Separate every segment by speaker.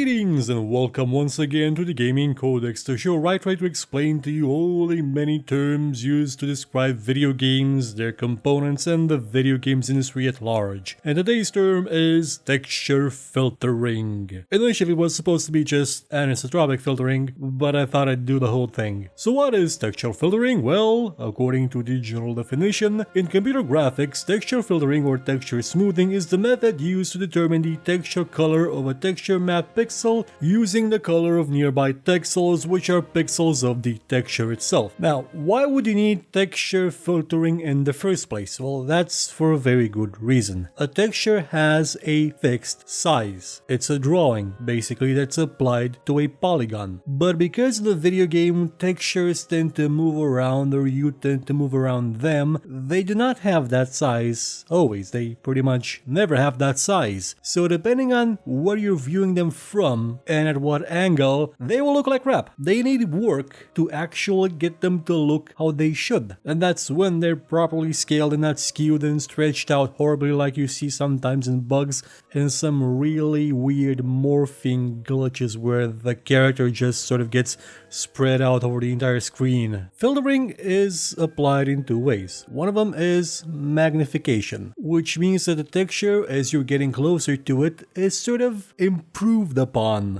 Speaker 1: Greetings and welcome once again to the Gaming Codex, the show right to explain to you all the many terms used to describe video games, their components, and the video games industry at large. And today's term is texture filtering. Initially it was supposed to be just anisotropic filtering, but I thought I'd do the whole thing. So what is texture filtering? Well, according to the general definition, in computer graphics, texture filtering or texture smoothing is the method used to determine the texture color of a texture map pixel using the color of nearby texels, which are pixels of the texture itself. Now, why would you need texture filtering in the first place? Well, that's for a very good reason. A texture has a fixed size. It's a drawing, basically, that's applied to a polygon. But because the video game textures tend to move around, or you tend to move around them, they do not have that size always. They pretty much never have that size. So depending on where you're viewing them from and at what angle, they will look like crap. They need work to actually get them to look how they should. And that's when they're properly scaled and not skewed and stretched out horribly like you see sometimes in bugs and some really weird morphing glitches where the character just sort of gets spread out over the entire screen. Filtering is applied in two ways. One of them is magnification, which means that the texture, as you're getting closer to it, is sort of improved upon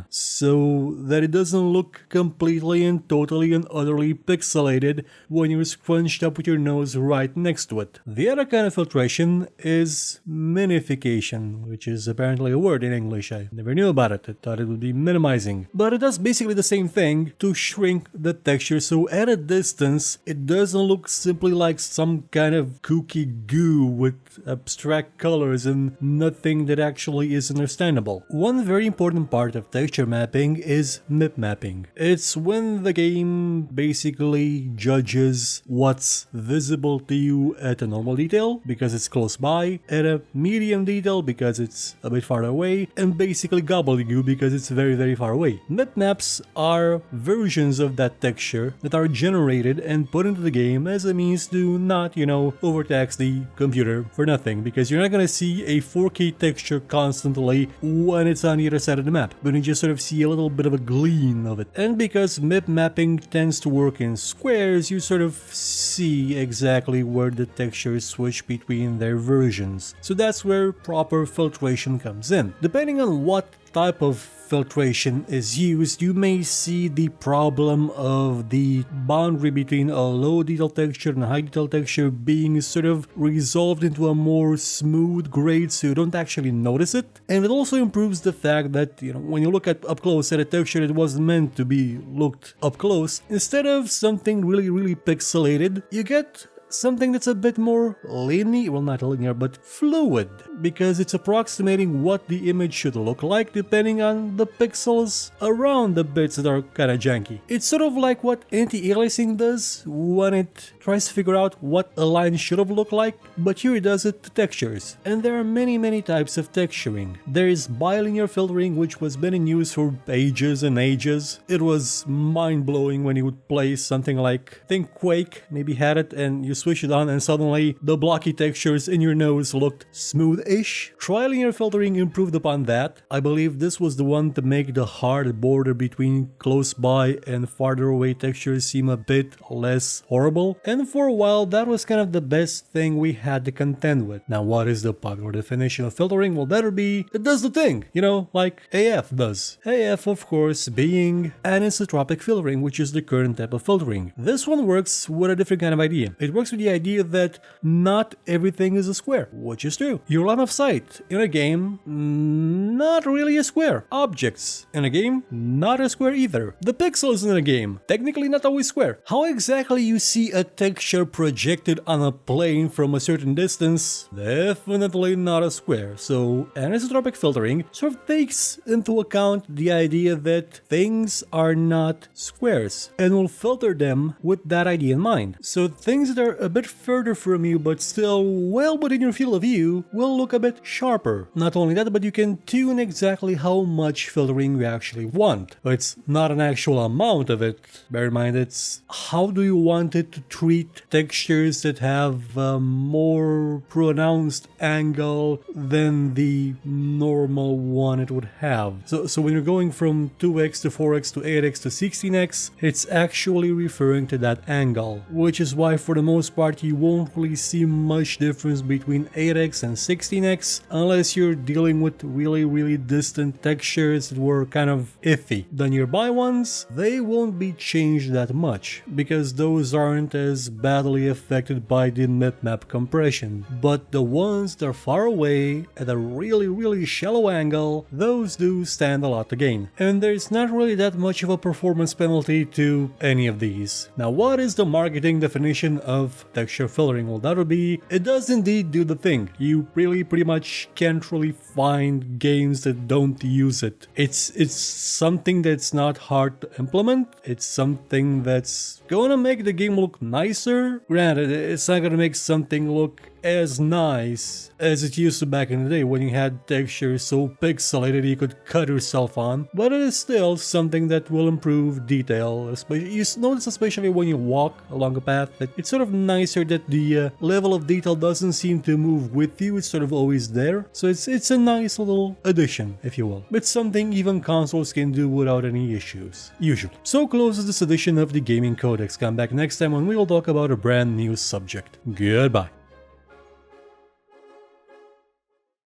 Speaker 1: so that it doesn't look completely and totally and utterly pixelated when you're scrunched up with your nose right next to it. The other kind of filtration is minification, which is apparently a word in English. I never knew about it. I thought it would be minimizing. But it does basically the same thing to shrink the texture so at a distance it doesn't look simply like some kind of kooky goo with abstract colors and nothing that actually is understandable. One very important part of texture mapping is MIP mapping. It's when the game basically judges what's visible to you at a normal detail because it's close by, at a medium detail because it's a bit far away, and basically gobbledygook because it's very far away. MIP maps are versions of that texture that are generated and put into the game as a means to not, overtax the computer for nothing, because you're not gonna see a 4K texture constantly when it's on the other side of the map, but you just sort of see a little bit of a gleam of it. And because MIP mapping tends to work in squares, you sort of see exactly where the textures switch between their versions. So that's where proper filtration comes in. Depending on what type of filtration is used, you may see the problem of the boundary between a low detail texture and a high detail texture being sort of resolved into a more smooth grade so you don't actually notice it. And it also improves the fact that, when you look up close at a texture that wasn't meant to be looked up close, instead of something really pixelated, you get something that's a bit more linear, well, not linear, but fluid, because it's approximating what the image should look like depending on the pixels around the bits that are kinda janky. It's sort of like what anti-aliasing does when it tries to figure out what a line should have looked like, but here it does it to textures. And there are many types of texturing. There is bilinear filtering, which was been in use for ages and ages. It was mind-blowing when you would play something like, I think Quake maybe had it, and you switch it on and suddenly the blocky textures in your nose looked smooth-ish. Trilinear filtering improved upon that. I believe this was the one to make the hard border between close by and farther away textures seem a bit less horrible. And for a while that was kind of the best thing we had to contend with. Now what is the popular definition of filtering? Well, that'll be, it does the thing, like AF does. AF, of course, being anisotropic filtering, which is the current type of filtering. This one works with a different kind of idea. It works with the idea that not everything is a square, which is true. Your line of sight in a game, not really a square. Objects in a game, not a square either. The pixels in a game, technically not always square. How exactly you see a texture projected on a plane from a certain distance, definitely not a square. So anisotropic filtering sort of takes into account the idea that things are not squares and will filter them with that idea in mind. So things that are a bit further from you but still well within your field of view will look a bit sharper. Not only that, but you can tune exactly how much filtering you actually want. It's not an actual amount of it. Bear in mind, it's how do you want it to treat textures that have a more pronounced angle than the normal one it would have. So when you're going from 2x to 4x to 8x to 16x, it's actually referring to that angle, which is why for the most part you won't really see much difference between 8x and 16x unless you're dealing with really distant textures that were kind of iffy. The nearby ones, they won't be changed that much because those aren't as badly affected by the bitmap compression, but the ones that are far away at a really shallow angle, those do stand a lot to gain. And there's not really that much of a performance penalty to any of these. Now, what is the marketing definition of texture filtering? Well, that would be, it does indeed do the thing. You really pretty much can't really find games that don't use it. It's something that's not hard to implement. It's something that's gonna make the game look nicer. Granted, it's not gonna make something look as nice as it used to back in the day when you had textures so pixelated you could cut yourself on, but it is still something that will improve detail. You notice especially when you walk along a path that it's sort of nicer that the level of detail doesn't seem to move with you, it's sort of always there. So it's a nice little addition, if you will. It's something even consoles can do without any issues, usually. So closes this edition of the Gaming Codex. Come back next time when we will talk about a brand new subject. Goodbye.